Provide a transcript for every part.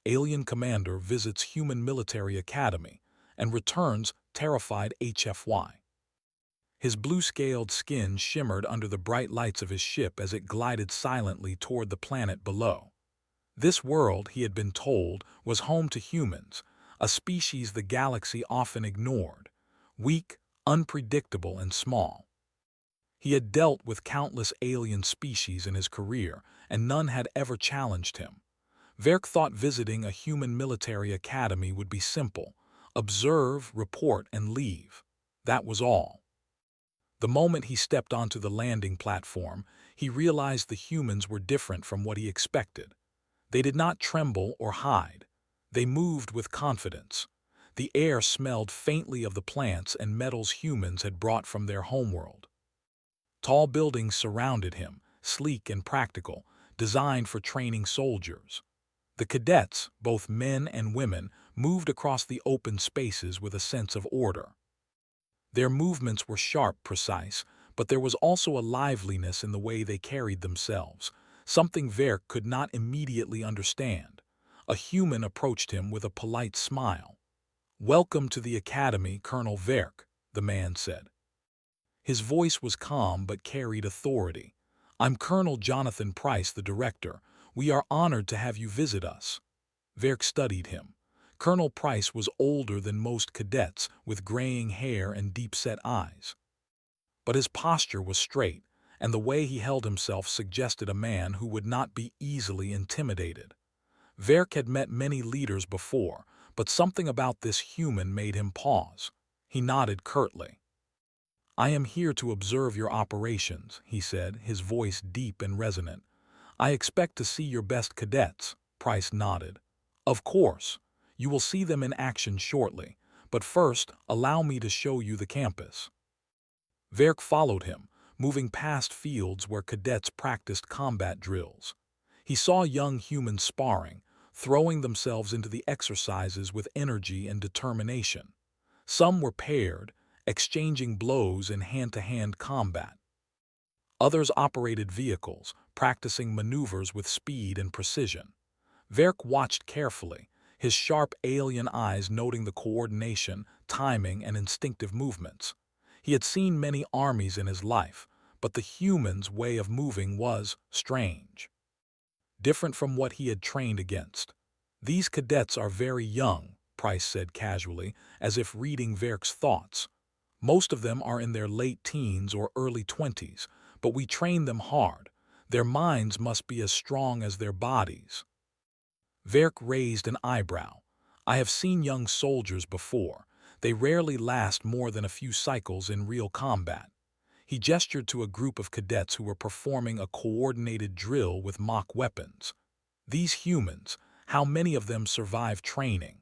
alien commander visits human military academy and returns terrified HFY. His blue-scaled skin shimmered under the bright lights of his ship as it glided silently toward the planet below. This world, he had been told, was home to humans, a species the galaxy often ignored, weak, unpredictable, and small. He had dealt with countless alien species in his career, and none had ever challenged him. Verk thought visiting a human military academy would be simple: observe, report, and leave. That was all. The moment he stepped onto the landing platform, he realized the humans were different from what he expected. They did not tremble or hide. They moved with confidence. The air smelled faintly of the plants and metals humans had brought from their homeworld. Tall buildings surrounded him, sleek and practical, designed for training soldiers. The cadets, both men and women, moved across the open spaces with a sense of order. Their movements were sharp, precise, but there was also a liveliness in the way they carried themselves, something Verk could not immediately understand. A human approached him with a polite smile. "Welcome to the Academy, Colonel Verk," the man said. His voice was calm but carried authority. "I'm Colonel Jonathan Price, the director. We are honored to have you visit us." Verk studied him. Colonel Price was older than most cadets, with graying hair and deep-set eyes. But his posture was straight, and the way he held himself suggested a man who would not be easily intimidated. Verk had met many leaders before, but something about this human made him pause. He nodded curtly. "I am here to observe your operations," he said, his voice deep and resonant. "I expect to see your best cadets." Price nodded. "Of course. You will see them in action shortly, but first, allow me to show you the campus." Verk followed him, moving past fields where cadets practiced combat drills. He saw young humans sparring, throwing themselves into the exercises with energy and determination. Some were paired, exchanging blows in hand-to-hand combat. Others operated vehicles, practicing maneuvers with speed and precision. Verk watched carefully, his sharp alien eyes noting the coordination, timing, and instinctive movements. He had seen many armies in his life, but the humans' way of moving was strange, different from what he had trained against. "These cadets are very young," Price said casually, as if reading Verk's thoughts. "Most of them are in their late teens or early 20s, but we train them hard. Their minds must be as strong as their bodies." Verk raised an eyebrow. "I have seen young soldiers before. They rarely last more than a few cycles in real combat." He gestured to a group of cadets who were performing a coordinated drill with mock weapons. "These humans, how many of them survive training?"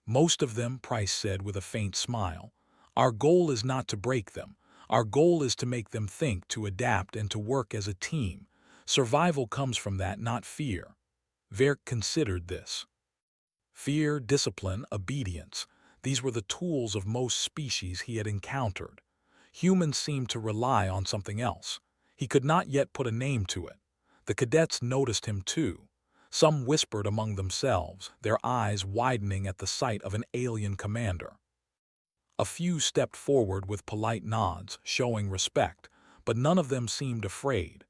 "Most of them," Price said with a faint smile. "Our goal is not to break them. Our goal is to make them think, to adapt, and to work as a team. Survival comes from that, not fear." Verk considered this. Fear, discipline, obedience. These were the tools of most species he had encountered. Humans seemed to rely on something else. He could not yet put a name to it. The cadets noticed him too. Some whispered among themselves, their eyes widening at the sight of an alien commander. A few stepped forward with polite nods, showing respect, but none of them seemed afraid.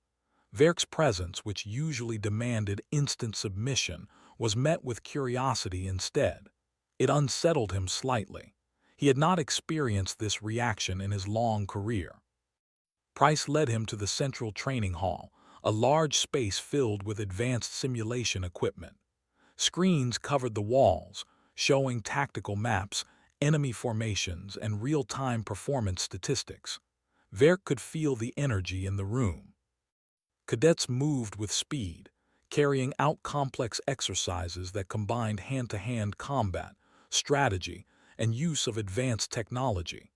Verk's presence, which usually demanded instant submission, was met with curiosity instead. It unsettled him slightly. He had not experienced this reaction in his long career. Price led him to the central training hall, a large space filled with advanced simulation equipment. Screens covered the walls, showing tactical maps, enemy formations, and real-time performance statistics. Verk could feel the energy in the room. Cadets moved with speed, carrying out complex exercises that combined hand-to-hand combat, strategy, and use of advanced technology.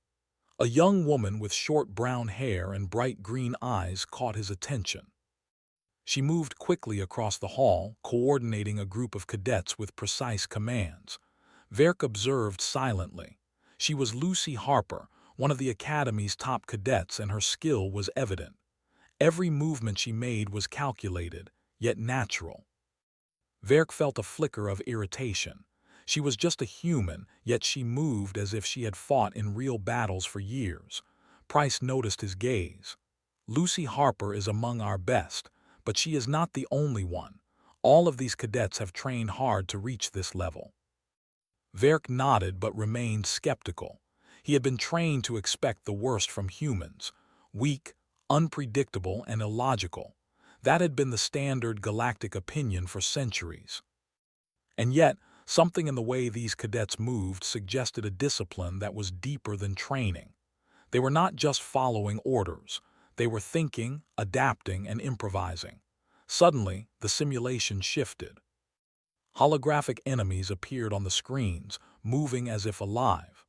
A young woman with short brown hair and bright green eyes caught his attention. She moved quickly across the hall, coordinating a group of cadets with precise commands. Verk observed silently. She was Lucy Harper, one of the Academy's top cadets, and her skill was evident. Every movement she made was calculated, yet natural. Verk felt a flicker of irritation. She was just a human, yet she moved as if she had fought in real battles for years. Price noticed his gaze. Lucy Harper is among our best, but she is not the only one. All of these cadets have trained hard to reach this level. Verk nodded but remained skeptical. He had been trained to expect the worst from humans. Weak, unpredictable, and illogical. That had been the standard galactic opinion for centuries. And yet, something in the way these cadets moved suggested a discipline that was deeper than training. They were not just following orders. They were thinking, adapting, and improvising. Suddenly, the simulation shifted. Holographic enemies appeared on the screens, moving as if alive.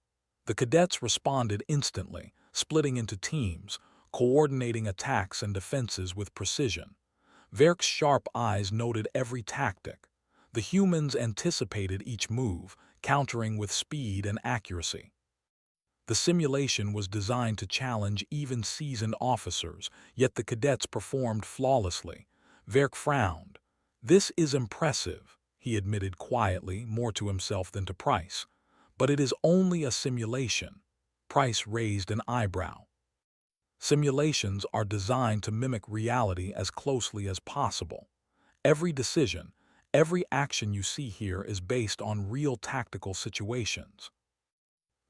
The cadets responded instantly, splitting into teams, coordinating attacks and defenses with precision. Verk's sharp eyes noted every tactic. The humans anticipated each move, countering with speed and accuracy. The simulation was designed to challenge even seasoned officers, yet the cadets performed flawlessly. Verk frowned. "This is impressive," he admitted quietly, more to himself than to Price. "But it is only a simulation." Price raised an eyebrow. Simulations are designed to mimic reality as closely as possible. Every decision, every action you see here is based on real tactical situations.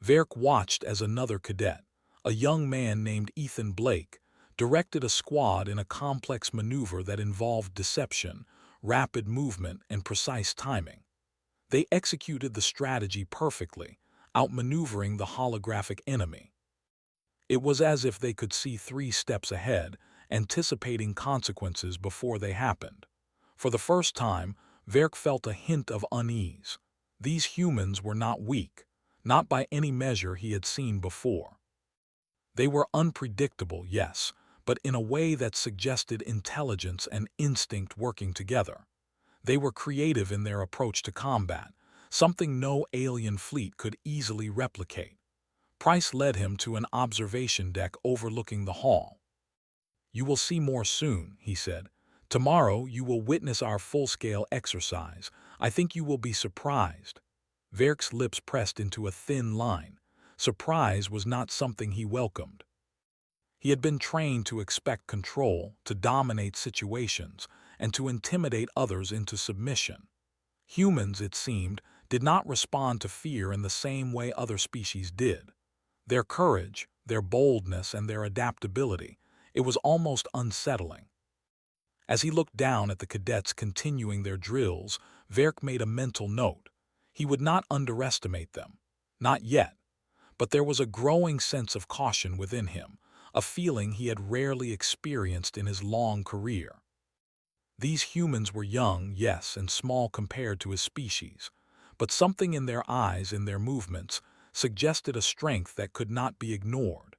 Verk watched as another cadet, a young man named Ethan Blake, directed a squad in a complex maneuver that involved deception, rapid movement, and precise timing. They executed the strategy perfectly, outmaneuvering the holographic enemy. It was as if they could see 3 steps ahead, anticipating consequences before they happened. For the first time, Verk felt a hint of unease. These humans were not weak, not by any measure he had seen before. They were unpredictable, yes, but in a way that suggested intelligence and instinct working together. They were creative in their approach to combat, something no alien fleet could easily replicate. Price led him to an observation deck overlooking the hall. "You will see more soon," he said. "Tomorrow you will witness our full-scale exercise. I think you will be surprised." Verk's lips pressed into a thin line. Surprise was not something he welcomed. He had been trained to expect control, to dominate situations, and to intimidate others into submission. Humans, it seemed, did not respond to fear in the same way other species did. Their courage, their boldness, and their adaptability, it was almost unsettling. As he looked down at the cadets continuing their drills, Verk made a mental note. He would not underestimate them. Not yet. But there was a growing sense of caution within him, a feeling he had rarely experienced in his long career. These humans were young, yes, and small compared to his species, but something in their eyes, in their movements, suggested a strength that could not be ignored.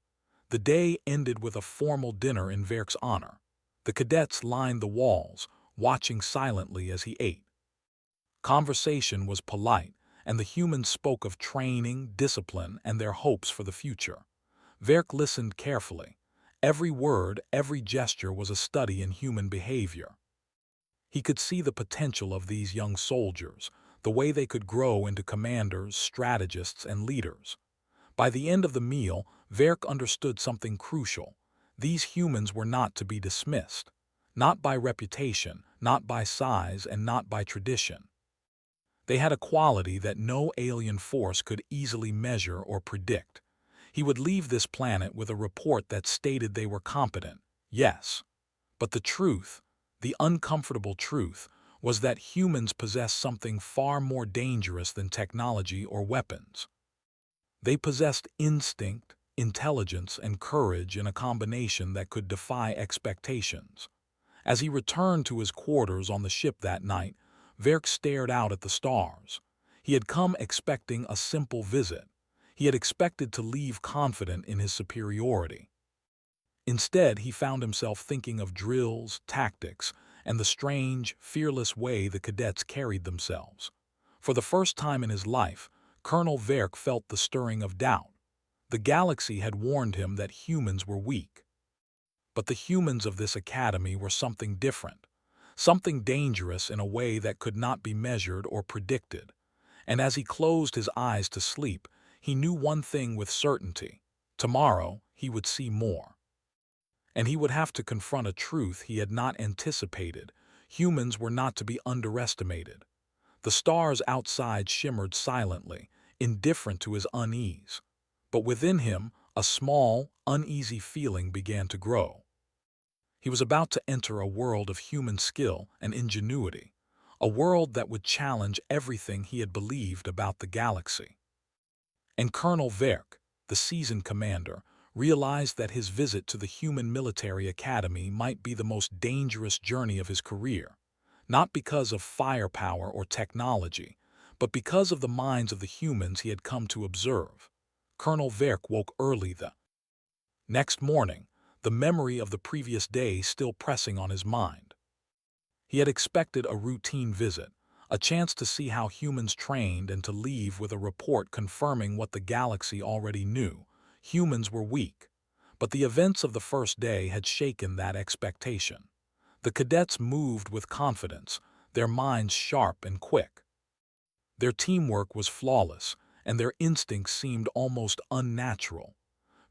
The day ended with a formal dinner in Verk's honor. The cadets lined the walls, watching silently as he ate. Conversation was polite, and the humans spoke of training, discipline, and their hopes for the future. Verk listened carefully. Every word, every gesture was a study in human behavior. He could see the potential of these young soldiers, the way they could grow into commanders, strategists, and leaders. By the end of the meal, Verk understood something crucial. These humans were not to be dismissed. Not by reputation, not by size, and not by tradition. They had a quality that no alien force could easily measure or predict. He would leave this planet with a report that stated they were competent, yes. But the truth, the uncomfortable truth, was that humans possessed something far more dangerous than technology or weapons. They possessed instinct, intelligence, and courage in a combination that could defy expectations. As he returned to his quarters on the ship that night, Verk stared out at the stars. He had come expecting a simple visit. He had expected to leave confident in his superiority. Instead, he found himself thinking of drills, tactics, and the strange, fearless way the cadets carried themselves. For the first time in his life, Colonel Verk felt the stirring of doubt. The galaxy had warned him that humans were weak. But the humans of this academy were something different. something dangerous in a way that could not be measured or predicted. And as he closed his eyes to sleep, he knew one thing with certainty. Tomorrow, he would see more. And he would have to confront a truth he had not anticipated. Humans were not to be underestimated. The stars outside shimmered silently, indifferent to his unease. But within him, a small, uneasy feeling began to grow. He was about to enter a world of human skill and ingenuity, a world that would challenge everything he had believed about the galaxy. And Colonel Verk, the seasoned commander, realized that his visit to the human military academy might be the most dangerous journey of his career, not because of firepower or technology, but because of the minds of the humans he had come to observe. Colonel Verk woke early the next morning, the memory of the previous day still pressing on his mind. He had expected a routine visit, a chance to see how humans trained and to leave with a report confirming what the galaxy already knew. Humans were weak. But the events of the first day had shaken that expectation. The cadets moved with confidence, their minds sharp and quick. Their teamwork was flawless, and their instincts seemed almost unnatural.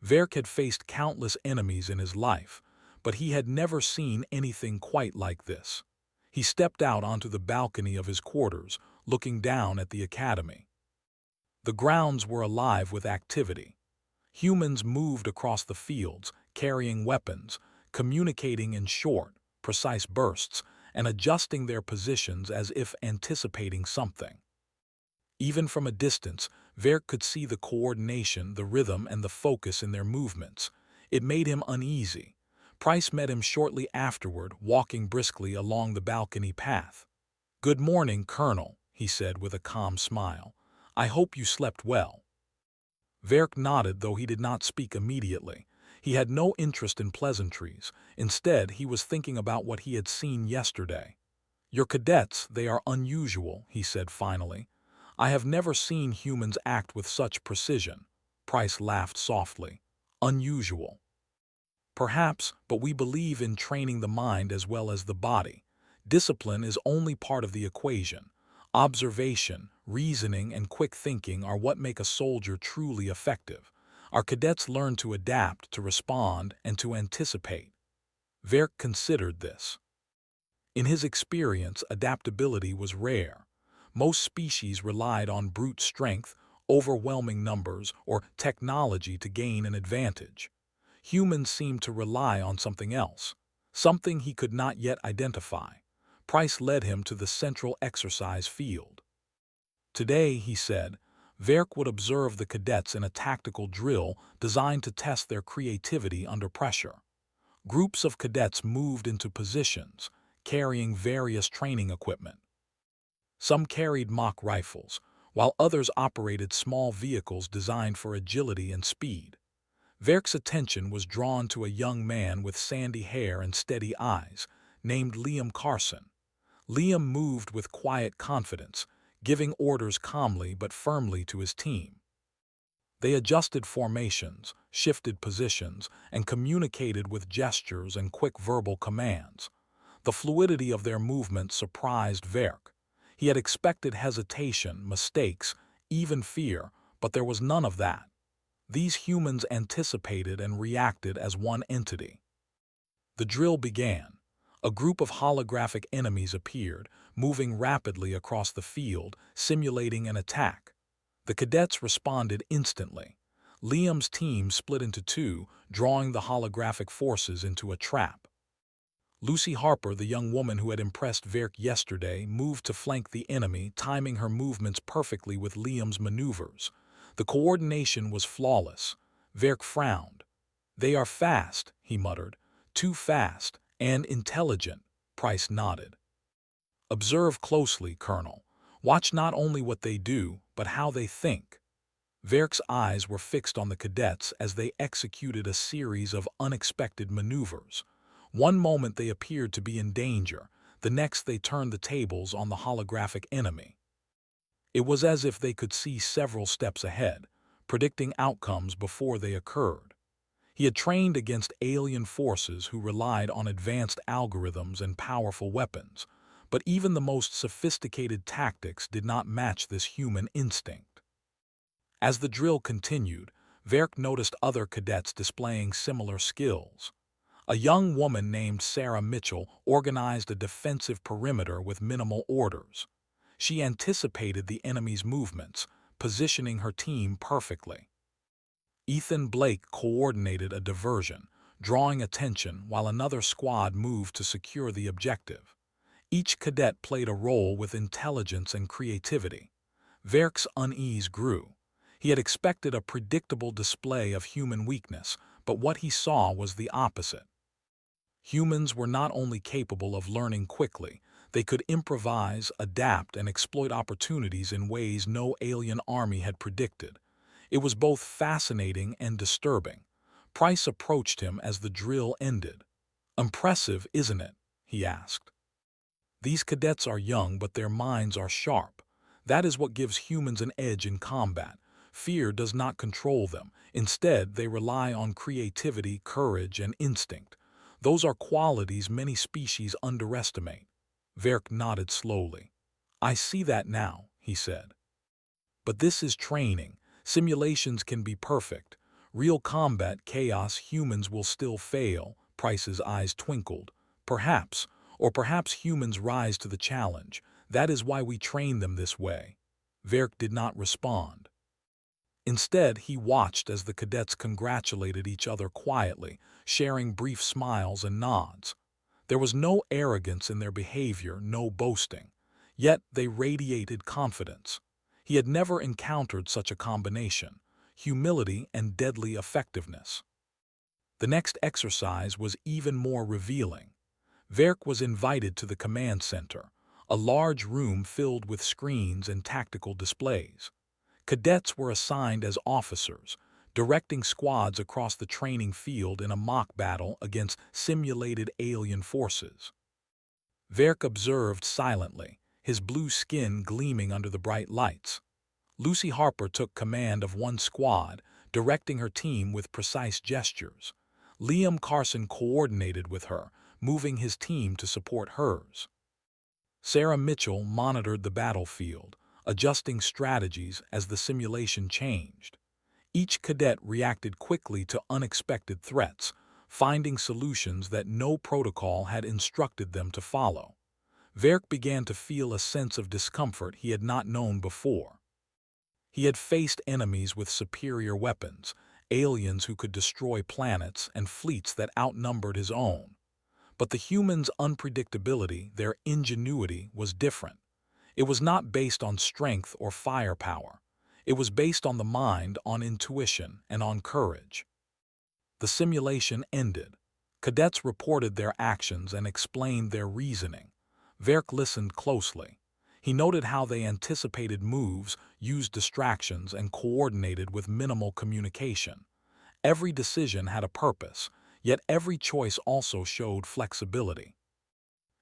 Verk had faced countless enemies in his life, but he had never seen anything quite like this. He stepped out onto the balcony of his quarters, looking down at the academy. The grounds were alive with activity. Humans moved across the fields, carrying weapons, communicating in short, precise bursts, and adjusting their positions as if anticipating something. Even from a distance, Verk could see the coordination, the rhythm, and the focus in their movements. It made him uneasy. Price met him shortly afterward, walking briskly along the balcony path. "Good morning, Colonel," he said with a calm smile. "I hope you slept well." Verk nodded, though he did not speak immediately. He had no interest in pleasantries. Instead, he was thinking about what he had seen yesterday. "Your cadets, they are unusual," he said finally. "I have never seen humans act with such precision." Price laughed softly. "Unusual. Perhaps, but we believe in training the mind as well as the body. Discipline is only part of the equation. Observation, reasoning, and quick thinking are what make a soldier truly effective. Our cadets learn to adapt, to respond, and to anticipate." Verk considered this. In his experience, adaptability was rare. Most species relied on brute strength, overwhelming numbers, or technology to gain an advantage. Humans seemed to rely on something else, something he could not yet identify. Price led him to the central exercise field. Today, he said, Verk would observe the cadets in a tactical drill designed to test their creativity under pressure. Groups of cadets moved into positions, carrying various training equipment. Some carried mock rifles, while others operated small vehicles designed for agility and speed. Verk's attention was drawn to a young man with sandy hair and steady eyes, named Liam Carson. Liam moved with quiet confidence, giving orders calmly but firmly to his team. They adjusted formations, shifted positions, and communicated with gestures and quick verbal commands. The fluidity of their movement surprised Verk. He had expected hesitation, mistakes, even fear, but there was none of that. These humans anticipated and reacted as one entity. The drill began. A group of holographic enemies appeared, moving rapidly across the field, simulating an attack. The cadets responded instantly. Liam's team split into two, drawing the holographic forces into a trap. Lucy Harper, the young woman who had impressed Verk yesterday, moved to flank the enemy, timing her movements perfectly with Liam's maneuvers. The coordination was flawless. Verk frowned. "They are fast," he muttered. "Too fast, and intelligent." Price nodded. "Observe closely, Colonel. Watch not only what they do, but how they think." Verk's eyes were fixed on the cadets as they executed a series of unexpected maneuvers. One moment they appeared to be in danger, the next they turned the tables on the holographic enemy. It was as if they could see several steps ahead, predicting outcomes before they occurred. He had trained against alien forces who relied on advanced algorithms and powerful weapons, but even the most sophisticated tactics did not match this human instinct. As the drill continued, Verk noticed other cadets displaying similar skills. A young woman named Sarah Mitchell organized a defensive perimeter with minimal orders. She anticipated the enemy's movements, positioning her team perfectly. Ethan Blake coordinated a diversion, drawing attention while another squad moved to secure the objective. Each cadet played a role with intelligence and creativity. Verk's unease grew. He had expected a predictable display of human weakness, but what he saw was the opposite. Humans were not only capable of learning quickly, they could improvise, adapt, and exploit opportunities in ways no alien army had predicted. It was both fascinating and disturbing. Price approached him as the drill ended. "Impressive, isn't it?" he asked. "These cadets are young, but their minds are sharp. That is what gives humans an edge in combat. Fear does not control them. Instead, they rely on creativity, courage, and instinct. Those are qualities many species underestimate." Verk nodded slowly. "I see that now," he said. "But this is training. Simulations can be perfect. Real combat chaos, humans will still fail." Price's eyes twinkled. "Perhaps, or perhaps humans rise to the challenge. That is why we train them this way." Verk did not respond. Instead, he watched as the cadets congratulated each other quietly, sharing brief smiles and nods. There was no arrogance in their behavior, no boasting. Yet they radiated confidence. He had never encountered such a combination: humility and deadly effectiveness. The next exercise was even more revealing. Verk was invited to the command center, a large room filled with screens and tactical displays. Cadets were assigned as officers, directing squads across the training field in a mock battle against simulated alien forces. Verk observed silently, his blue skin gleaming under the bright lights. Lucy Harper took command of one squad, directing her team with precise gestures. Liam Carson coordinated with her, moving his team to support hers. Sarah Mitchell monitored the battlefield, adjusting strategies as the simulation changed. Each cadet reacted quickly to unexpected threats, finding solutions that no protocol had instructed them to follow. Verk began to feel a sense of discomfort he had not known before. He had faced enemies with superior weapons, aliens who could destroy planets, and fleets that outnumbered his own. But the humans' unpredictability, their ingenuity, was different. It was not based on strength or firepower. It was based on the mind, on intuition, and on courage. The simulation ended. Cadets reported their actions and explained their reasoning. Verk listened closely. He noted how they anticipated moves, used distractions, and coordinated with minimal communication. Every decision had a purpose, yet every choice also showed flexibility.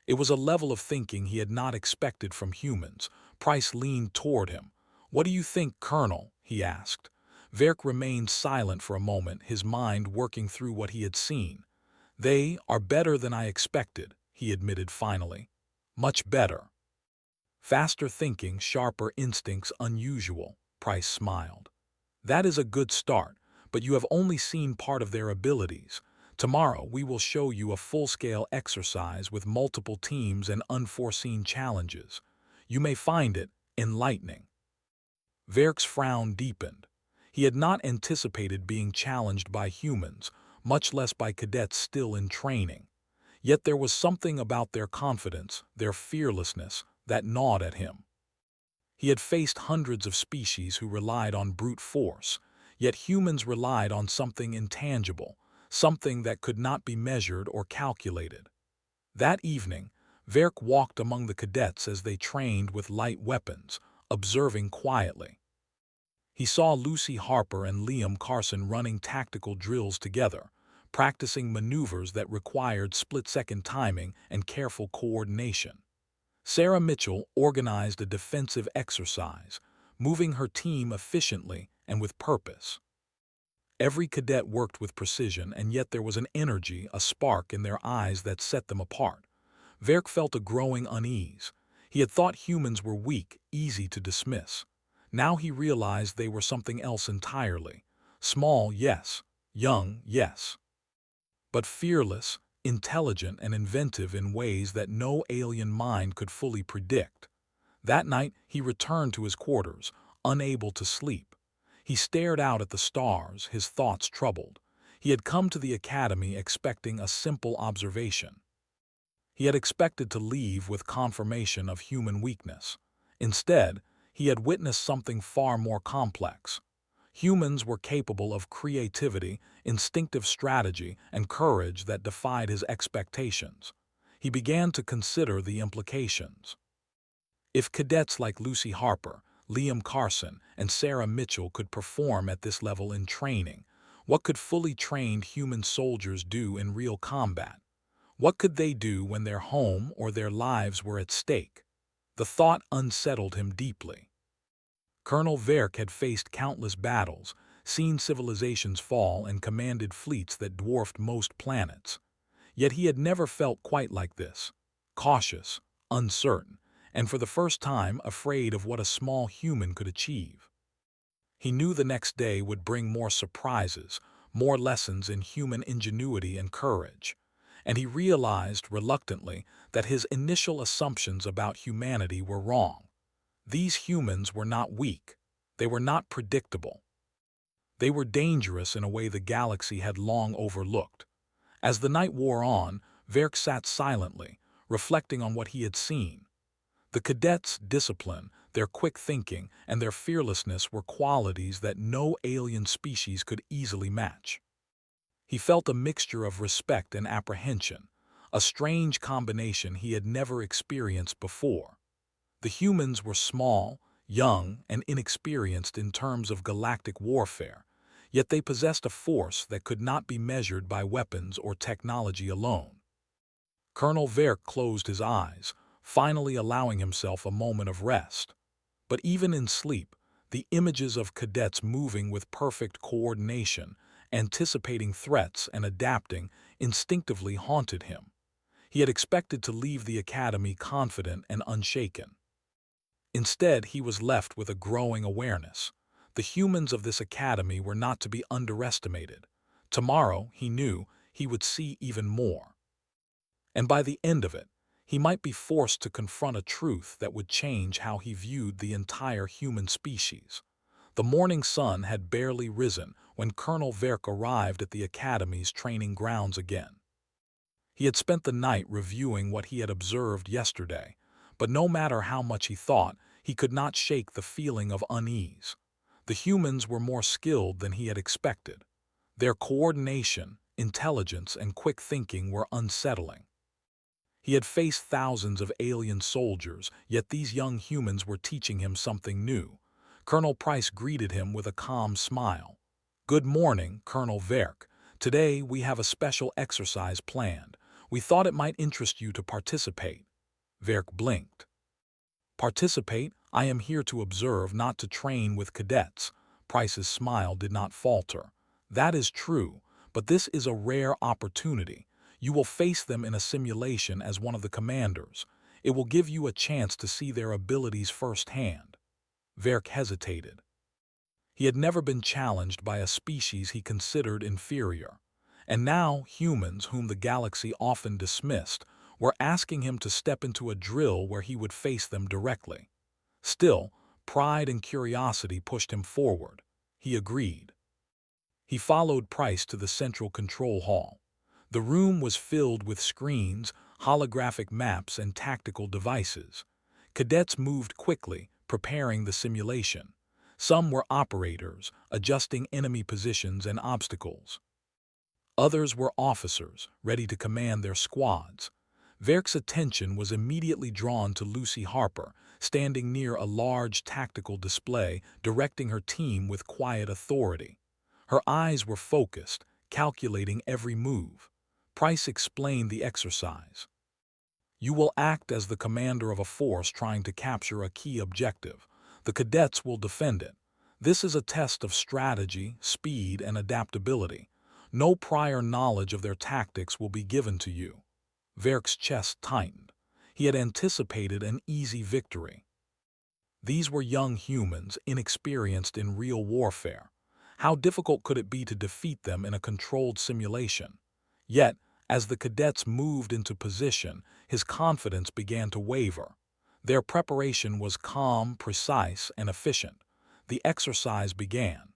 It was a level of thinking he had not expected from humans. Price leaned toward him. "What do you think, Colonel?" he asked. Verk remained silent for a moment, his mind working through what he had seen. "They are better than I expected," he admitted finally. "Much better." "Faster thinking, sharper instincts, unusual," Price smiled. "That is a good start, but you have only seen part of their abilities. Tomorrow we will show you a full-scale exercise with multiple teams and unforeseen challenges. You may find it enlightening." Verk's frown deepened. He had not anticipated being challenged by humans, much less by cadets still in training. Yet there was something about their confidence, their fearlessness, that gnawed at him. He had faced hundreds of species who relied on brute force, yet humans relied on something intangible, something that could not be measured or calculated. That evening, Verk walked among the cadets as they trained with light weapons, observing quietly. He saw Lucy Harper and Liam Carson running tactical drills together, practicing maneuvers that required split-second timing and careful coordination. Sarah Mitchell organized a defensive exercise, moving her team efficiently and with purpose. Every cadet worked with precision, and yet there was an energy, a spark in their eyes that set them apart. Verk felt a growing unease. He had thought humans were weak, easy to dismiss. Now he realized they were something else entirely. Small, yes. Young, yes. But fearless, intelligent, and inventive in ways that no alien mind could fully predict. That night, he returned to his quarters, unable to sleep. He stared out at the stars, his thoughts troubled. He had come to the academy expecting a simple observation. He had expected to leave with confirmation of human weakness. Instead, he had witnessed something far more complex. Humans were capable of creativity, instinctive strategy, and courage that defied his expectations. He began to consider the implications. If cadets like Lucy Harper, Liam Carson, and Sarah Mitchell could perform at this level in training, what could fully trained human soldiers do in real combat? What could they do when their home or their lives were at stake? The thought unsettled him deeply. Colonel Verk had faced countless battles, seen civilizations fall, and commanded fleets that dwarfed most planets. Yet he had never felt quite like this. Cautious, uncertain, and for the first time afraid of what a small human could achieve. He knew the next day would bring more surprises, more lessons in human ingenuity and courage. And he realized, reluctantly, that his initial assumptions about humanity were wrong. These humans were not weak. They were not predictable. They were dangerous in a way the galaxy had long overlooked. As the night wore on, Verk sat silently, reflecting on what he had seen. The cadets' discipline, their quick thinking, and their fearlessness were qualities that no alien species could easily match. He felt a mixture of respect and apprehension, a strange combination he had never experienced before. The humans were small, young, and inexperienced in terms of galactic warfare, yet they possessed a force that could not be measured by weapons or technology alone. Colonel Verk closed his eyes, finally allowing himself a moment of rest. But even in sleep, the images of cadets moving with perfect coordination, anticipating threats and adapting, instinctively haunted him. He had expected to leave the academy confident and unshaken. Instead, he was left with a growing awareness. The humans of this academy were not to be underestimated. Tomorrow, he knew, he would see even more. And by the end of it, he might be forced to confront a truth that would change how he viewed the entire human species. The morning sun had barely risen when Colonel Verk arrived at the academy's training grounds again. He had spent the night reviewing what he had observed yesterday, but no matter how much he thought, he could not shake the feeling of unease. The humans were more skilled than he had expected. Their coordination, intelligence, and quick thinking were unsettling. He had faced thousands of alien soldiers, yet these young humans were teaching him something new. Colonel Price greeted him with a calm smile. "Good morning, Colonel Verk. Today we have a special exercise planned. We thought it might interest you to participate." Verk blinked. "Participate? I am here to observe, not to train with cadets." Price's smile did not falter. "That is true, but this is a rare opportunity. You will face them in a simulation as one of the commanders. It will give you a chance to see their abilities firsthand." Verk hesitated. He had never been challenged by a species he considered inferior. And now humans, whom the galaxy often dismissed, were asking him to step into a drill where he would face them directly. Still, pride and curiosity pushed him forward. He agreed. He followed Price to the central control hall. The room was filled with screens, holographic maps, and tactical devices. Cadets moved quickly, preparing the simulation. Some were operators, adjusting enemy positions and obstacles. Others were officers, ready to command their squads. Verk's attention was immediately drawn to Lucy Harper, standing near a large tactical display, directing her team with quiet authority. Her eyes were focused, calculating every move. Price explained the exercise. "You will act as the commander of a force trying to capture a key objective. The cadets will defend it. This is a test of strategy, speed, and adaptability. No prior knowledge of their tactics will be given to you. Verk's chest tightened. He had anticipated an easy victory. These were young humans, inexperienced in real warfare. How difficult could it be to defeat them in a controlled simulation? Yet, as the cadets moved into position, his confidence began to waver. Their preparation was calm, precise, and efficient. The exercise began.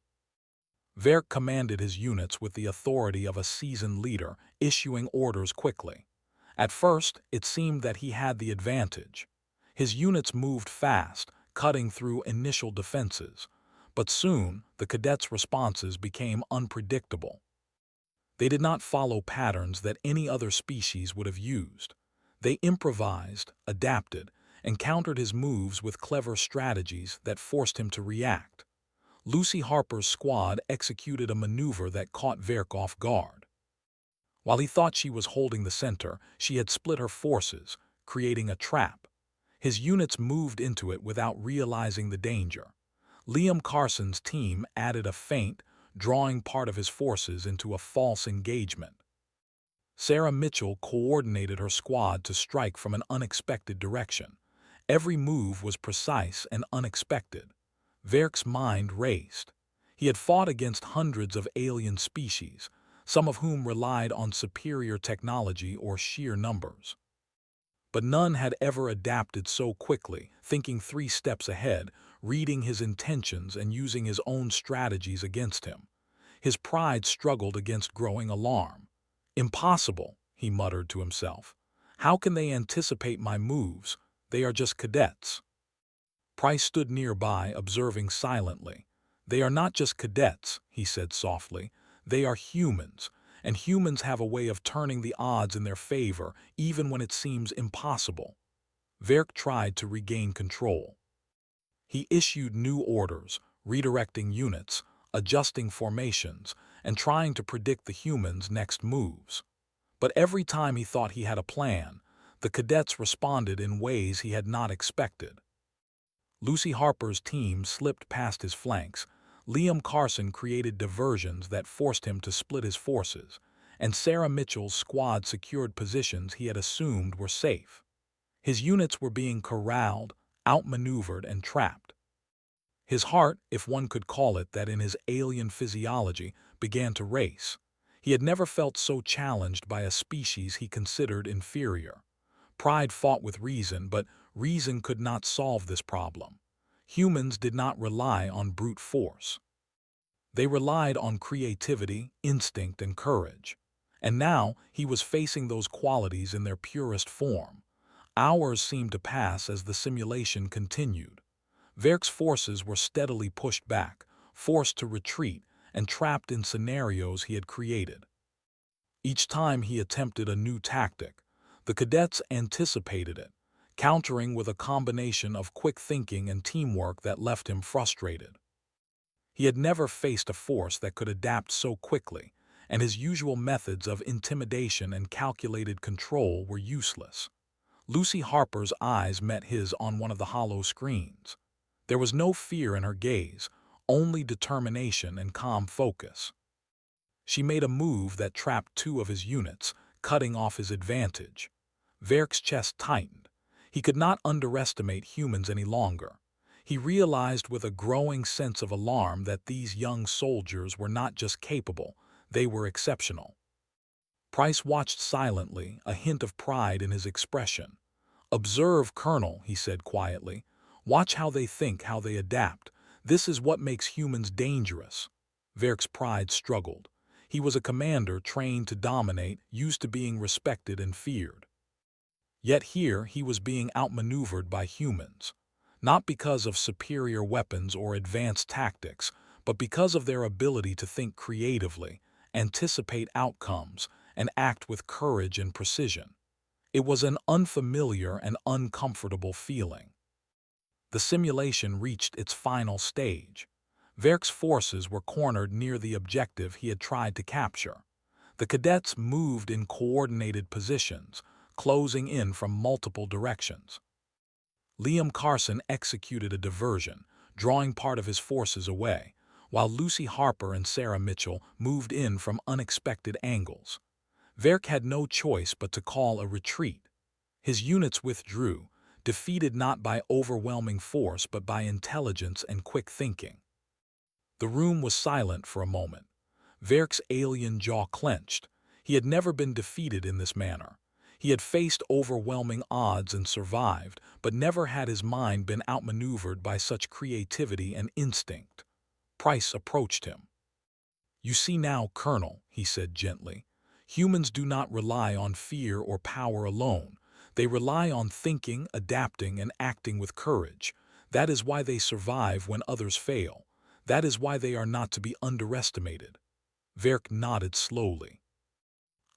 Verk commanded his units with the authority of a seasoned leader, issuing orders quickly. At first, it seemed that he had the advantage. His units moved fast, cutting through initial defenses. But soon, the cadets' responses became unpredictable. They did not follow patterns that any other species would have used. They improvised, adapted, and countered his moves with clever strategies that forced him to react. Lucy Harper's squad executed a maneuver that caught Verk off guard. While he thought she was holding the center, she had split her forces, creating a trap. His units moved into it without realizing the danger. Liam Carson's team added a feint, drawing part of his forces into a false engagement. Sarah Mitchell coordinated her squad to strike from an unexpected direction. Every move was precise and unexpected. Verk's mind raced. He had fought against hundreds of alien species, some of whom relied on superior technology or sheer numbers. But none had ever adapted so quickly, thinking 3 steps ahead, reading his intentions and using his own strategies against him. His pride struggled against growing alarm. "Impossible," he muttered to himself. "How can they anticipate my moves? They are just cadets." Price stood nearby, observing silently. "They are not just cadets," he said softly. "They are humans, and humans have a way of turning the odds in their favor, even when it seems impossible." Verk tried to regain control. He issued new orders, redirecting units, adjusting formations, and trying to predict the humans' next moves. But every time he thought he had a plan, the cadets responded in ways he had not expected. Lucy Harper's team slipped past his flanks, Liam Carson created diversions that forced him to split his forces, and Sarah Mitchell's squad secured positions he had assumed were safe. His units were being corralled, outmaneuvered, and trapped. His heart, if one could call it that in his alien physiology, began to race. He had never felt so challenged by a species he considered inferior. Pride fought with reason, but reason could not solve this problem. Humans did not rely on brute force. They relied on creativity, instinct, and courage. And now he was facing those qualities in their purest form. Hours seemed to pass as the simulation continued. Verk's forces were steadily pushed back, forced to retreat, and trapped in scenarios he had created. Each time he attempted a new tactic, the cadets anticipated it, countering with a combination of quick thinking and teamwork that left him frustrated. He had never faced a force that could adapt so quickly, and his usual methods of intimidation and calculated control were useless. Lucy Harper's eyes met his on one of the hollow screens. There was no fear in her gaze, only determination and calm focus. She made a move that trapped 2 of his units, cutting off his advantage. Verk's chest tightened. He could not underestimate humans any longer. He realized with a growing sense of alarm that these young soldiers were not just capable, they were exceptional. Price watched silently, a hint of pride in his expression. "Observe, Colonel," he said quietly. "Watch how they think, how they adapt. This is what makes humans dangerous." Verk's pride struggled. He was a commander trained to dominate, used to being respected and feared. Yet here he was being outmaneuvered by humans, not because of superior weapons or advanced tactics, but because of their ability to think creatively, anticipate outcomes, and act with courage and precision. It was an unfamiliar and uncomfortable feeling. The simulation reached its final stage. Verk's forces were cornered near the objective he had tried to capture. The cadets moved in coordinated positions, closing in from multiple directions. Liam Carson executed a diversion, drawing part of his forces away, while Lucy Harper and Sarah Mitchell moved in from unexpected angles. Verk had no choice but to call a retreat. His units withdrew, defeated not by overwhelming force but by intelligence and quick thinking. The room was silent for a moment. Verk's alien jaw clenched. He had never been defeated in this manner. He had faced overwhelming odds and survived, but never had his mind been outmaneuvered by such creativity and instinct. Price approached him. "You see now, Colonel," he said gently, "humans do not rely on fear or power alone. They rely on thinking, adapting, and acting with courage. That is why they survive when others fail. That is why they are not to be underestimated." Verk nodded slowly.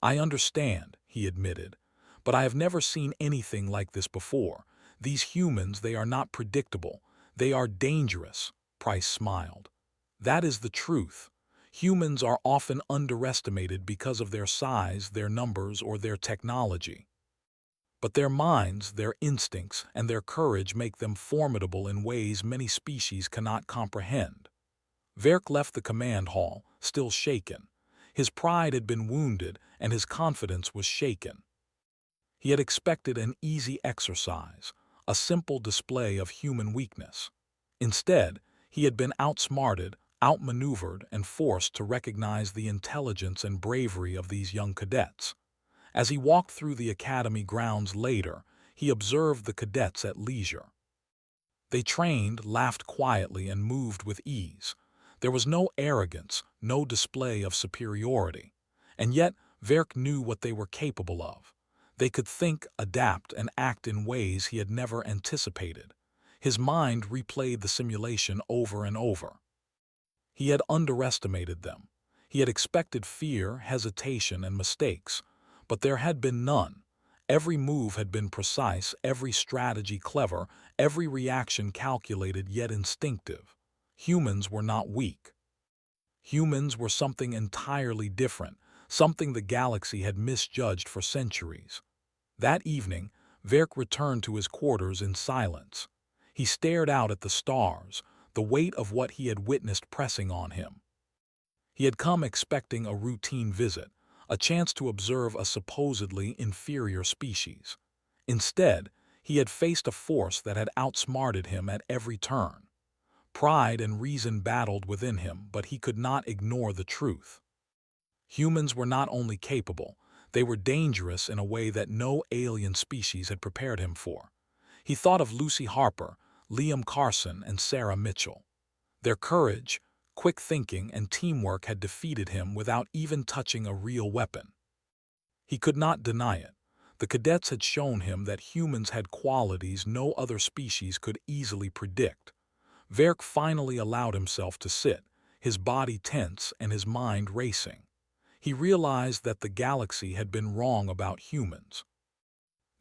"I understand," he admitted, "but I have never seen anything like this before. These humans, they are not predictable. They are dangerous." Price smiled. "That is the truth. Humans are often underestimated because of their size, their numbers, or their technology. But their minds, their instincts, and their courage make them formidable in ways many species cannot comprehend." Verk left the command hall, still shaken. His pride had been wounded, and his confidence was shaken. He had expected an easy exercise, a simple display of human weakness. Instead, he had been outsmarted, outmaneuvered, and forced to recognize the intelligence and bravery of these young cadets. As he walked through the academy grounds later, he observed the cadets at leisure. They trained, laughed quietly, and moved with ease. There was no arrogance, no display of superiority. And yet, Verk knew what they were capable of. They could think, adapt, and act in ways he had never anticipated. His mind replayed the simulation over and over. He had underestimated them. He had expected fear, hesitation, and mistakes, but there had been none. Every move had been precise, every strategy clever, every reaction calculated yet instinctive. Humans were not weak. Humans were something entirely different, something the galaxy had misjudged for centuries. That evening, Verk returned to his quarters in silence. He stared out at the stars, the weight of what he had witnessed pressing on him. He had come expecting a routine visit, a chance to observe a supposedly inferior species. Instead, he had faced a force that had outsmarted him at every turn. Pride and reason battled within him, but he could not ignore the truth. Humans were not only capable, they were dangerous in a way that no alien species had prepared him for. He thought of Lucy Harper, Liam Carson, and Sarah Mitchell. Their courage, quick thinking, and teamwork had defeated him without even touching a real weapon. He could not deny it. The cadets had shown him that humans had qualities no other species could easily predict. Verk finally allowed himself to sit, his body tense and his mind racing. He realized that the galaxy had been wrong about humans.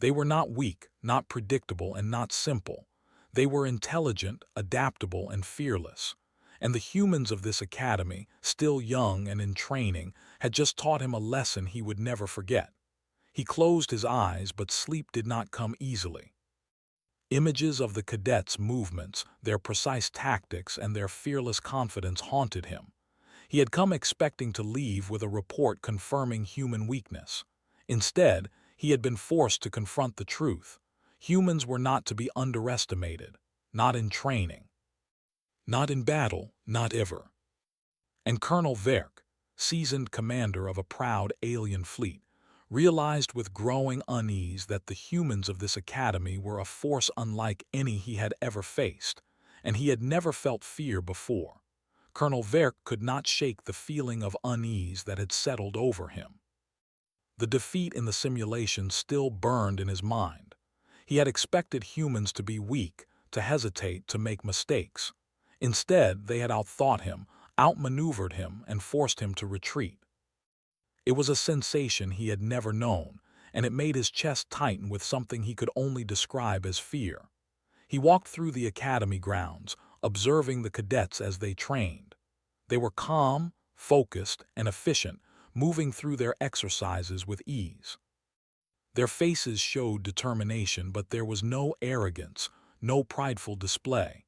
They were not weak, not predictable, and not simple. They were intelligent, adaptable, and fearless. And the humans of this academy, still young and in training, had just taught him a lesson he would never forget. He closed his eyes, but sleep did not come easily. Images of the cadets' movements, their precise tactics, and their fearless confidence haunted him. He had come expecting to leave with a report confirming human weakness. Instead, he had been forced to confront the truth. Humans were not to be underestimated, not in training, not in battle, not ever. And Colonel Verk, seasoned commander of a proud alien fleet, realized with growing unease that the humans of this academy were a force unlike any he had ever faced, and he had never felt fear before. Colonel Verk could not shake the feeling of unease that had settled over him. The defeat in the simulation still burned in his mind. He had expected humans to be weak, to hesitate, to make mistakes. Instead, they had outthought him, outmaneuvered him, and forced him to retreat. It was a sensation he had never known, and it made his chest tighten with something he could only describe as fear. He walked through the academy grounds, observing the cadets as they trained. They were calm, focused, and efficient, moving through their exercises with ease. Their faces showed determination, but there was no arrogance, no prideful display.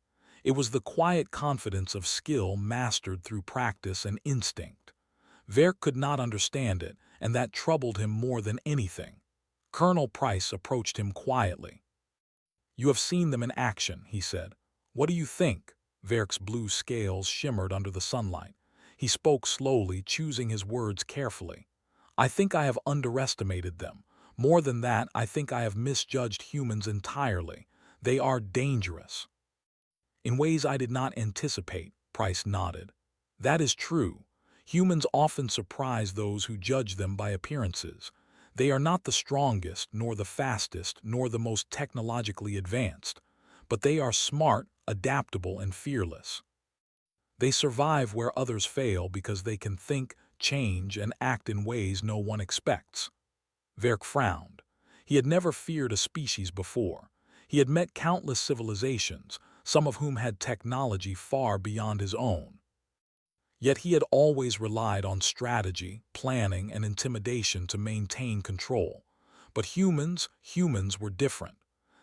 It was the quiet confidence of skill mastered through practice and instinct. Verk could not understand it, and that troubled him more than anything. Colonel Price approached him quietly. "You have seen them in action," he said. "What do you think?" Verk's blue scales shimmered under the sunlight. He spoke slowly, choosing his words carefully. "I think I have underestimated them. More than that, I think I have misjudged humans entirely. They are dangerous." "In ways I did not anticipate," Price nodded. "That is true. Humans often surprise those who judge them by appearances. They are not the strongest, nor the fastest, nor the most technologically advanced, but they are smart, adaptable, and fearless. They survive where others fail because they can think, change, and act in ways no one expects." Verk frowned. He had never feared a species before. He had met countless civilizations, some of whom had technology far beyond his own. Yet he had always relied on strategy, planning, and intimidation to maintain control. But humans were different.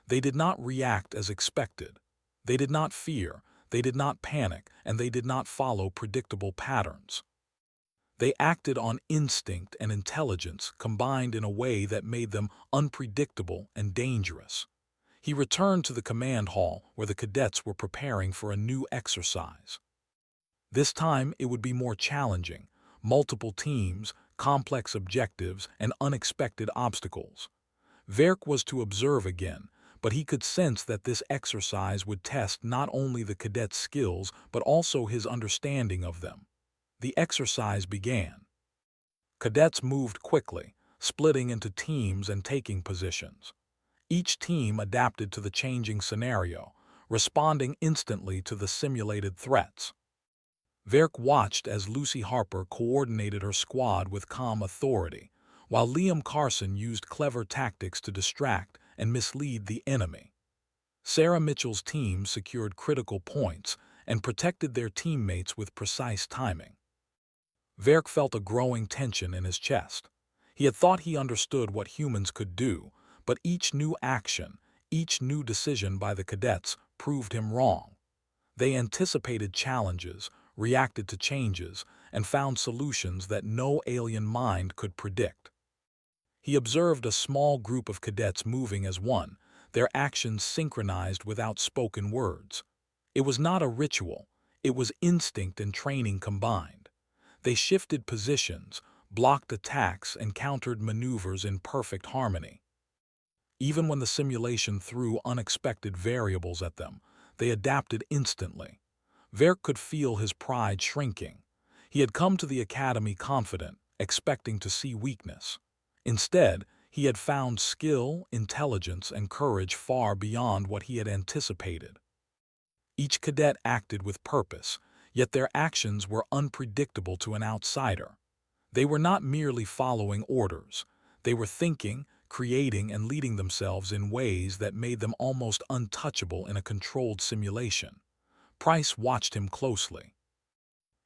They did not react as expected. They did not fear, they did not panic, and they did not follow predictable patterns. They acted on instinct and intelligence combined in a way that made them unpredictable and dangerous. He returned to the command hall where the cadets were preparing for a new exercise. This time it would be more challenging: multiple teams, complex objectives, and unexpected obstacles. Verk was to observe again, but he could sense that this exercise would test not only the cadets' skills but also his understanding of them. The exercise began. Cadets moved quickly, splitting into teams and taking positions. Each team adapted to the changing scenario, responding instantly to the simulated threats. Verk watched as Lucy Harper coordinated her squad with calm authority, while Liam Carson used clever tactics to distract and mislead the enemy. Sarah Mitchell's team secured critical points and protected their teammates with precise timing. Verk felt a growing tension in his chest. He had thought he understood what humans could do, but each new action, each new decision by the cadets proved him wrong. They anticipated challenges, reacted to changes, and found solutions that no alien mind could predict. He observed a small group of cadets moving as one, their actions synchronized without spoken words. It was not a ritual, it was instinct and training combined. They shifted positions, blocked attacks, and countered maneuvers in perfect harmony. Even when the simulation threw unexpected variables at them, they adapted instantly. Verk could feel his pride shrinking. He had come to the academy confident, expecting to see weakness. Instead, he had found skill, intelligence, and courage far beyond what he had anticipated. Each cadet acted with purpose, yet their actions were unpredictable to an outsider. They were not merely following orders. They were thinking, creating, and leading themselves in ways that made them almost untouchable in a controlled simulation. Price watched him closely.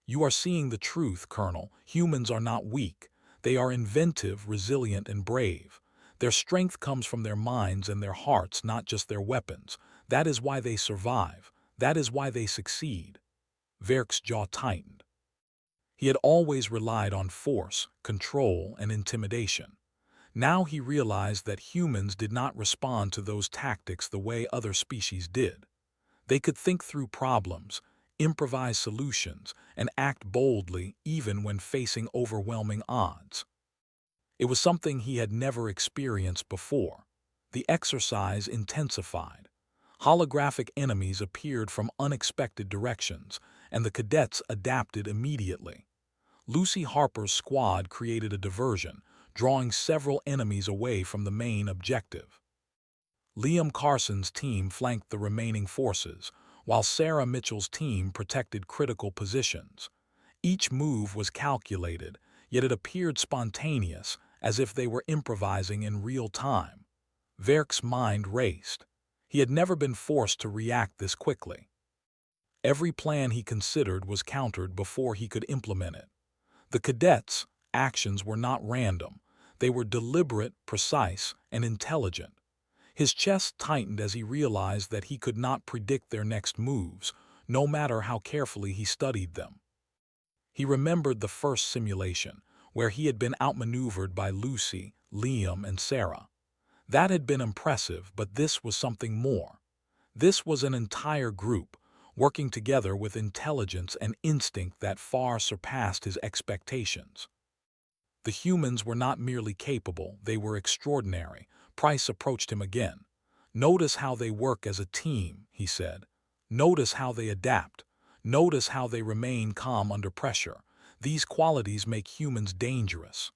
"You are seeing the truth, Colonel. Humans are not weak. They are inventive, resilient, and brave. Their strength comes from their minds and their hearts, not just their weapons. That is why they survive. That is why they succeed." Verk's jaw tightened. He had always relied on force, control, and intimidation. Now he realized that humans did not respond to those tactics the way other species did. They could think through problems, improvise solutions, and act boldly even when facing overwhelming odds. It was something he had never experienced before. The exercise intensified. Holographic enemies appeared from unexpected directions, and the cadets adapted immediately. Lucy Harper's squad created a diversion, drawing several enemies away from the main objective. Liam Carson's team flanked the remaining forces, while Sarah Mitchell's team protected critical positions. Each move was calculated, yet it appeared spontaneous, as if they were improvising in real time. Verk's mind raced. He had never been forced to react this quickly. Every plan he considered was countered before he could implement it. The cadets' actions were not random. They were deliberate, precise, and intelligent. His chest tightened as he realized that he could not predict their next moves, no matter how carefully he studied them. He remembered the first simulation, where he had been outmaneuvered by Lucy, Liam, and Sarah. That had been impressive, but this was something more. This was an entire group, working together with intelligence and instinct that far surpassed his expectations. The humans were not merely capable, they were extraordinary. Price approached him again. "Notice how they work as a team," he said. "Notice how they adapt. Notice how they remain calm under pressure. These qualities make humans dangerous.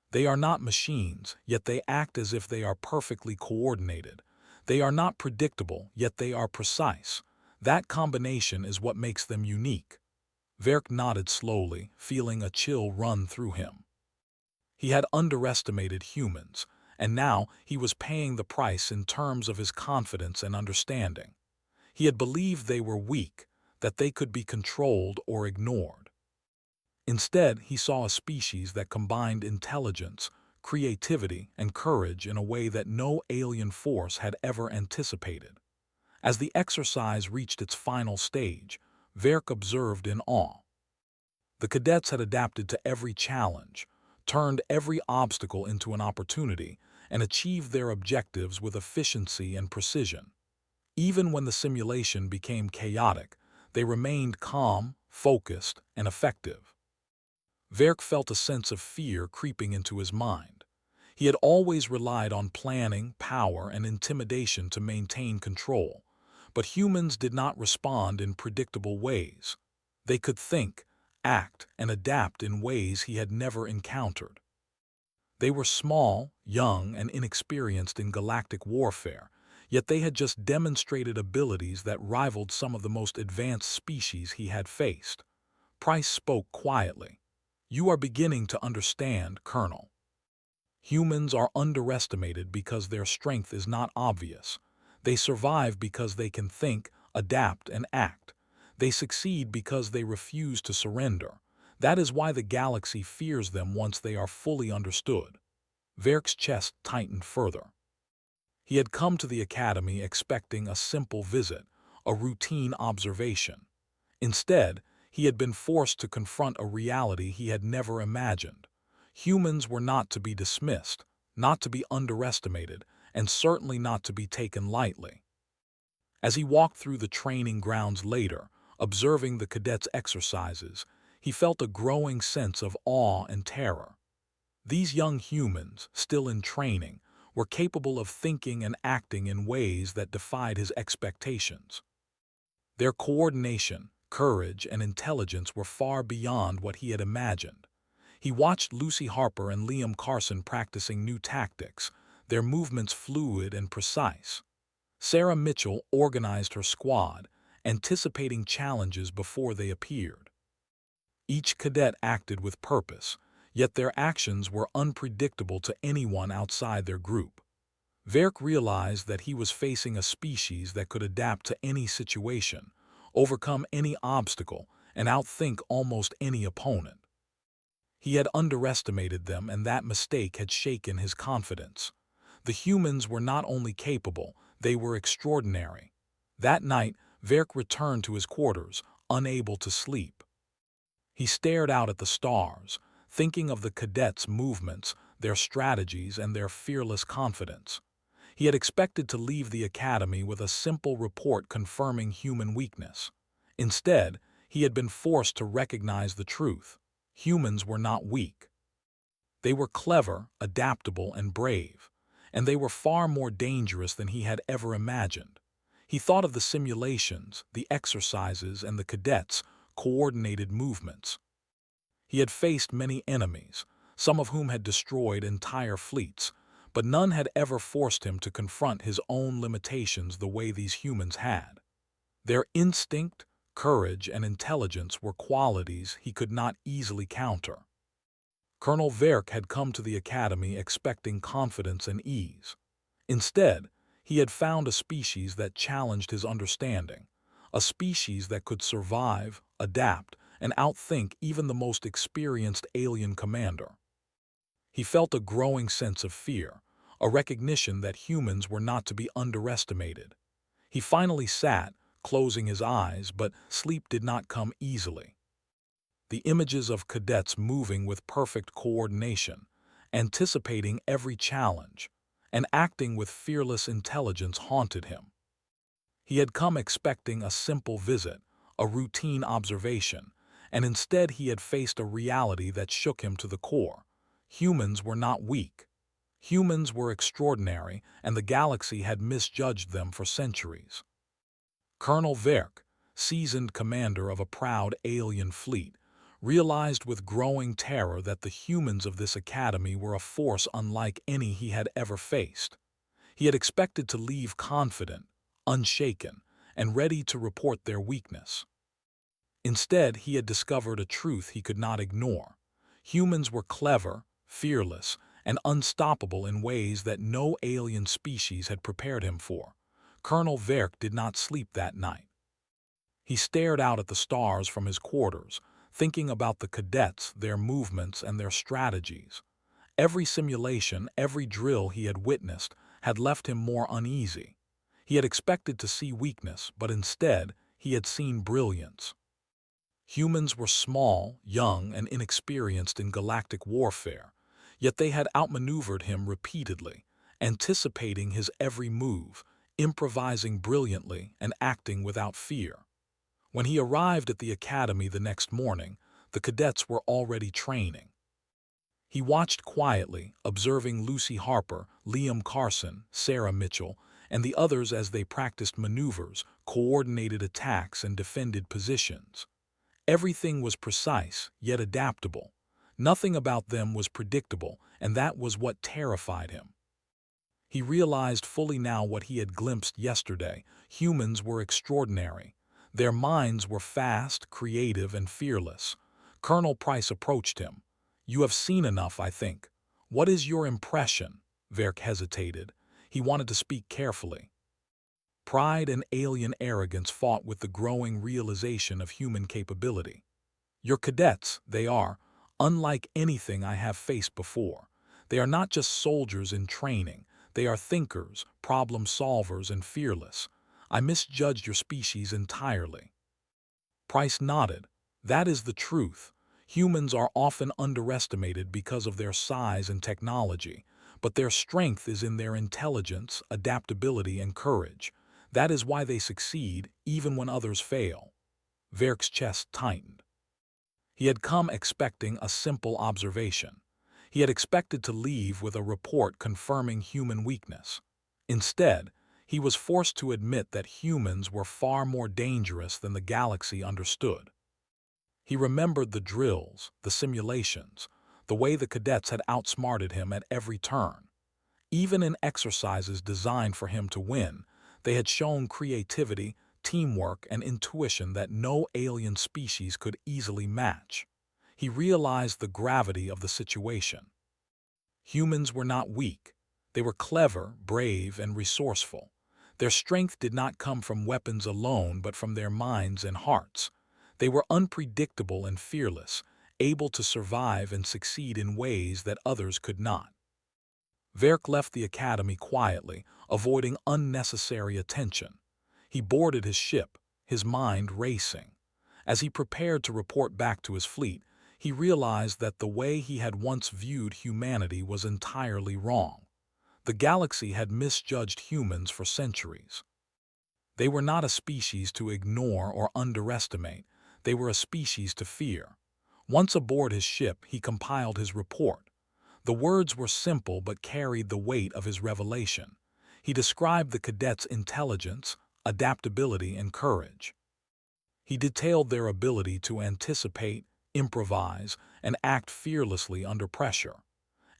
They are not machines, yet they act as if they are perfectly coordinated. They are not predictable, yet they are precise. That combination is what makes them unique." Verk nodded slowly, feeling a chill run through him. He had underestimated humans, and now he was paying the price in terms of his confidence and understanding. He had believed they were weak, that they could be controlled or ignored. Instead, he saw a species that combined intelligence, creativity, and courage in a way that no alien force had ever anticipated. As the exercise reached its final stage, Verk observed in awe. The cadets had adapted to every challenge, turned every obstacle into an opportunity, and achieved their objectives with efficiency and precision. Even when the simulation became chaotic, they remained calm, focused, and effective. Verk felt a sense of fear creeping into his mind. He had always relied on planning, power, and intimidation to maintain control, but humans did not respond in predictable ways. They could think, act, and adapt in ways he had never encountered. They were small, young, and inexperienced in galactic warfare, yet they had just demonstrated abilities that rivaled some of the most advanced species he had faced. Price spoke quietly. "You are beginning to understand, Colonel. Humans are underestimated because their strength is not obvious. They survive because they can think, adapt, and act. They succeed because they refuse to surrender. That is why the galaxy fears them once they are fully understood." Verk's chest tightened further. He had come to the academy expecting a simple visit, a routine observation. Instead, he had been forced to confront a reality he had never imagined. Humans were not to be dismissed, not to be underestimated, and certainly not to be taken lightly. As he walked through the training grounds later, observing the cadets' exercises, he felt a growing sense of awe and terror. These young humans, still in training, were capable of thinking and acting in ways that defied his expectations. Their coordination, courage, and intelligence were far beyond what he had imagined. He watched Lucy Harper and Liam Carson practicing new tactics, their movements fluid and precise. Sarah Mitchell organized her squad, anticipating challenges before they appeared. Each cadet acted with purpose, yet their actions were unpredictable to anyone outside their group. Verk realized that he was facing a species that could adapt to any situation, overcome any obstacle, and outthink almost any opponent. He had underestimated them, and that mistake had shaken his confidence. The humans were not only capable, they were extraordinary. That night, Verk returned to his quarters, unable to sleep. He stared out at the stars, thinking of the cadets' movements, their strategies, and their fearless confidence. He had expected to leave the academy with a simple report confirming human weakness. Instead, he had been forced to recognize the truth. Humans were not weak. They were clever, adaptable, and brave, and they were far more dangerous than he had ever imagined. He thought of the simulations, the exercises, and the cadets' coordinated movements. He had faced many enemies, some of whom had destroyed entire fleets, but none had ever forced him to confront his own limitations the way these humans had. Their instinct, courage, and intelligence were qualities he could not easily counter. Colonel Verk had come to the academy expecting confidence and ease. Instead, he had found a species that challenged his understanding, a species that could survive, adapt, and outthink even the most experienced alien commander. He felt a growing sense of fear, a recognition that humans were not to be underestimated. He finally sat, closing his eyes, but sleep did not come easily. The images of cadets moving with perfect coordination, anticipating every challenge, and acting with fearless intelligence haunted him. He had come expecting a simple visit, a routine observation, and instead he had faced a reality that shook him to the core. Humans were not weak. Humans were extraordinary, and the galaxy had misjudged them for centuries. Colonel Verk, seasoned commander of a proud alien fleet, realized with growing terror that the humans of this academy were a force unlike any he had ever faced. He had expected to leave confident, unshaken, and ready to report their weakness. Instead, he had discovered a truth he could not ignore. Humans were clever, fearless, and unstoppable in ways that no alien species had prepared him for. Colonel Verk did not sleep that night. He stared out at the stars from his quarters, thinking about the cadets, their movements, and their strategies. Every simulation, every drill he had witnessed had left him more uneasy. He had expected to see weakness, but instead, he had seen brilliance. Humans were small, young, and inexperienced in galactic warfare, yet they had outmaneuvered him repeatedly, anticipating his every move, improvising brilliantly, and acting without fear. When he arrived at the academy the next morning, the cadets were already training. He watched quietly, observing Lucy Harper, Liam Carson, Sarah Mitchell, and the others as they practiced maneuvers, coordinated attacks, and defended positions. Everything was precise, yet adaptable. Nothing about them was predictable, and that was what terrified him. He realized fully now what he had glimpsed yesterday. Humans were extraordinary. Their minds were fast, creative, and fearless. Colonel Price approached him. "You have seen enough, I think. What is your impression?" Verk hesitated. He wanted to speak carefully. Pride and alien arrogance fought with the growing realization of human capability. "Your cadets, they are, unlike anything I have faced before. They are not just soldiers in training. They are thinkers, problem solvers, and fearless. I misjudged your species entirely." Price nodded. "That is the truth. Humans are often underestimated because of their size and technology, but their strength is in their intelligence, adaptability, and courage. That is why they succeed, even when others fail." Verk's chest tightened. He had come expecting a simple observation. He had expected to leave with a report confirming human weakness. Instead, he was forced to admit that humans were far more dangerous than the galaxy understood. He remembered the drills, the simulations, the way the cadets had outsmarted him at every turn. Even in exercises designed for him to win, they had shown creativity, teamwork, and intuition that no alien species could easily match. He realized the gravity of the situation. Humans were not weak. They were clever, brave, and resourceful. Their strength did not come from weapons alone, but from their minds and hearts. They were unpredictable and fearless, able to survive and succeed in ways that others could not. Verk left the academy quietly, avoiding unnecessary attention. He boarded his ship, his mind racing. As he prepared to report back to his fleet, he realized that the way he had once viewed humanity was entirely wrong. The galaxy had misjudged humans for centuries. They were not a species to ignore or underestimate. They were a species to fear. Once aboard his ship, he compiled his report. The words were simple but carried the weight of his revelation. He described the cadets' intelligence, adaptability, and courage. He detailed their ability to anticipate, improvise, and act fearlessly under pressure.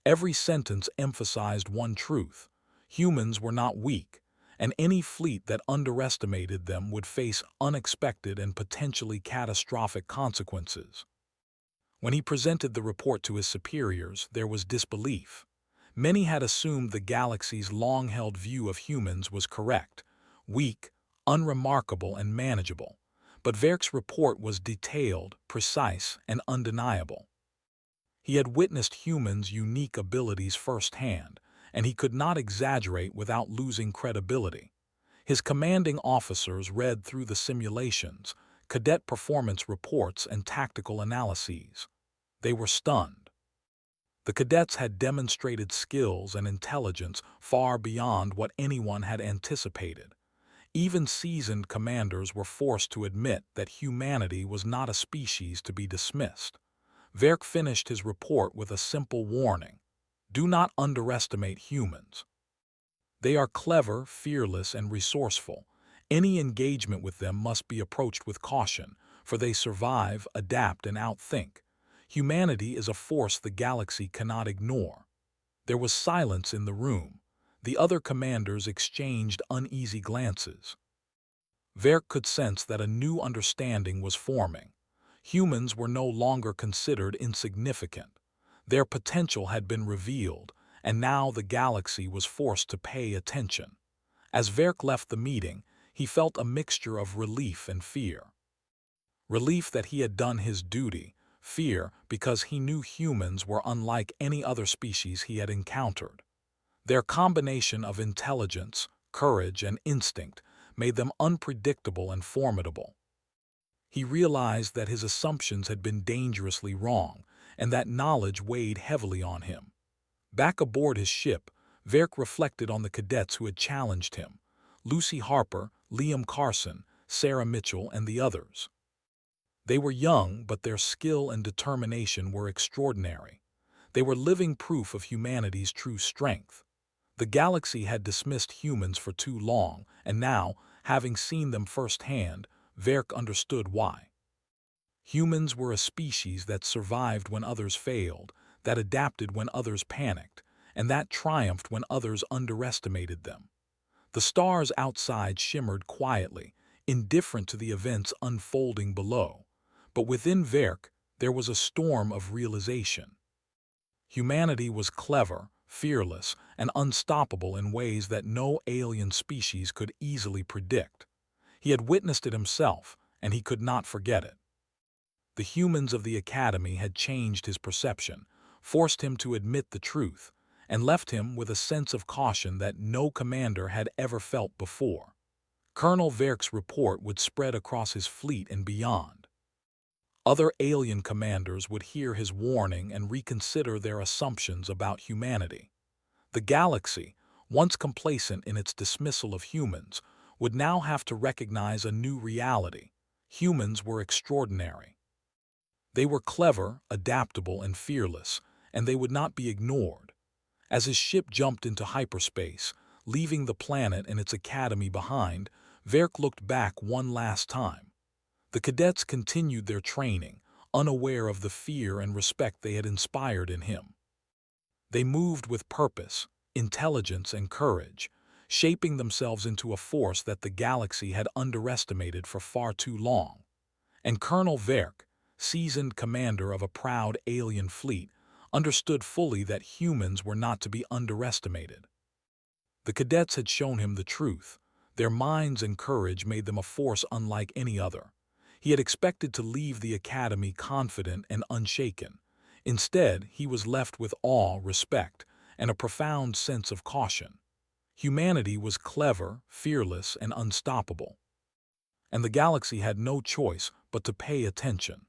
Every sentence emphasized one truth: humans were not weak, and any fleet that underestimated them would face unexpected and potentially catastrophic consequences. When he presented the report to his superiors, there was disbelief. Many had assumed the galaxy's long-held view of humans was correct: weak, unremarkable, and manageable. But Verk's report was detailed, precise, and undeniable. He had witnessed humans' unique abilities firsthand, and he could not exaggerate without losing credibility. His commanding officers read through the simulations, cadet performance reports, and tactical analyses. They were stunned. The cadets had demonstrated skills and intelligence far beyond what anyone had anticipated. Even seasoned commanders were forced to admit that humanity was not a species to be dismissed. Verk finished his report with a simple warning: do not underestimate humans. They are clever, fearless, and resourceful. Any engagement with them must be approached with caution, for they survive, adapt, and outthink. Humanity is a force the galaxy cannot ignore. There was silence in the room. The other commanders exchanged uneasy glances. Verk could sense that a new understanding was forming. Humans were no longer considered insignificant. Their potential had been revealed, and now the galaxy was forced to pay attention. As Verk left the meeting, he felt a mixture of relief and fear. Relief that he had done his duty, fear because he knew humans were unlike any other species he had encountered. Their combination of intelligence, courage, and instinct made them unpredictable and formidable. He realized that his assumptions had been dangerously wrong, and that knowledge weighed heavily on him. Back aboard his ship, Verk reflected on the cadets who had challenged him: Lucy Harper, Liam Carson, Sarah Mitchell, and the others. They were young, but their skill and determination were extraordinary. They were living proof of humanity's true strength. The galaxy had dismissed humans for too long, and now, having seen them firsthand, Verk understood why. Humans were a species that survived when others failed, that adapted when others panicked, and that triumphed when others underestimated them. The stars outside shimmered quietly, indifferent to the events unfolding below. But within Verk, there was a storm of realization. Humanity was clever, fearless, and unstoppable in ways that no alien species could easily predict. He had witnessed it himself, and he could not forget it. The humans of the Academy had changed his perception, forced him to admit the truth, and left him with a sense of caution that no commander had ever felt before. Colonel Verk's report would spread across his fleet and beyond. Other alien commanders would hear his warning and reconsider their assumptions about humanity. The galaxy, once complacent in its dismissal of humans, would now have to recognize a new reality. Humans were extraordinary. They were clever, adaptable, and fearless, and they would not be ignored. As his ship jumped into hyperspace, leaving the planet and its academy behind, Verk looked back one last time. The cadets continued their training, unaware of the fear and respect they had inspired in him. They moved with purpose, intelligence, and courage, shaping themselves into a force that the galaxy had underestimated for far too long. And Colonel Verk, seasoned commander of a proud alien fleet, understood fully that humans were not to be underestimated. The cadets had shown him the truth. Their minds and courage made them a force unlike any other. He had expected to leave the academy confident and unshaken. Instead, he was left with awe, respect, and a profound sense of caution. Humanity was clever, fearless, and unstoppable. And the galaxy had no choice but to pay attention.